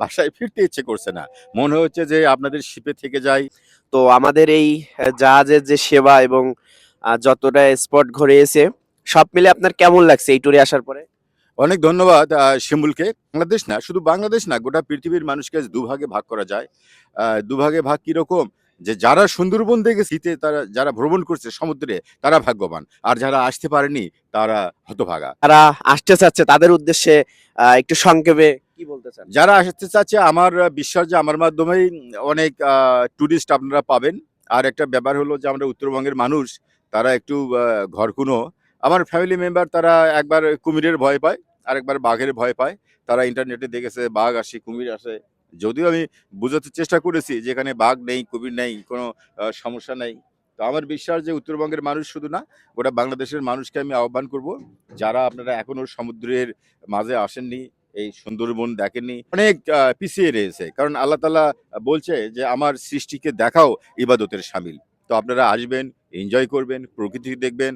বাসায় ফিরতে ইচ্ছে করছে না। মনে হচ্ছে যে আপনাদের শিপে থেকে যাই। তো আমাদের এই জাহাজের যে সেবা এবং যতটা স্পট ঘুরিয়েছে সব মিলে আপনার কেমন লাগছে এই ট্যুরে আসার পরে? অনেক ধন্যবাদ শিমুলকে। বাংলাদেশ না, শুধু বাংলাদেশ না, গোটা পৃথিবীর মানুষকে দুভাগে ভাগ করা যায়। দুভাগে ভাগ কিরকম? যে যারা সুন্দরবন দেখে শীতে তারা যারা ভ্রমণ করছে সমুদ্রে তারা ভাগ্যবান। আর যারা আসতে পারেনি তারা হতভাগা। যারা আসতে চাচ্ছে তাদের উদ্দেশ্যে একটু সংক্ষেপে কি বলতে চান? যারা আসতে চাচ্ছে আমার বিশ্বাস যে আমার মাধ্যমেই অনেক টুরিস্ট আপনারা পাবেন। আর একটা ব্যাপার হলো যে আমরা উত্তরবঙ্গের মানুষ, তারা একটু ঘরকুনো। আমার ফ্যামিলি মেম্বার তারা একবার কুমিরের ভয় পায়, আরেকবার বাঘের ভয় পায়। তারা ইন্টারনেটে দেখেছে বাঘ আসে, কুমির আসে। যদিও আমি বুঝাতে চেষ্টা করেছি যে এখানে বাঘ নেই, কুমির নেই, কোনো সমস্যা নাই। তো আমার বিশ্বাস যে উত্তরবঙ্গের মানুষ শুধু না, গোটা বাংলাদেশের মানুষকে আমি আহ্বান করব, যারা আপনারা এখনো সমুদ্রের মাঝে আসেননি, এই সুন্দরবন দেখেননি, অনেক পিছিয়ে রয়েছে। কারণ আল্লাহ তাআলা বলছে যে, "আমার সৃষ্টিকে দেখাও ইবাদতের শামিল।" তো আপনারা আসবেন, এনজয় করবেন, প্রকৃতি দেখবেন।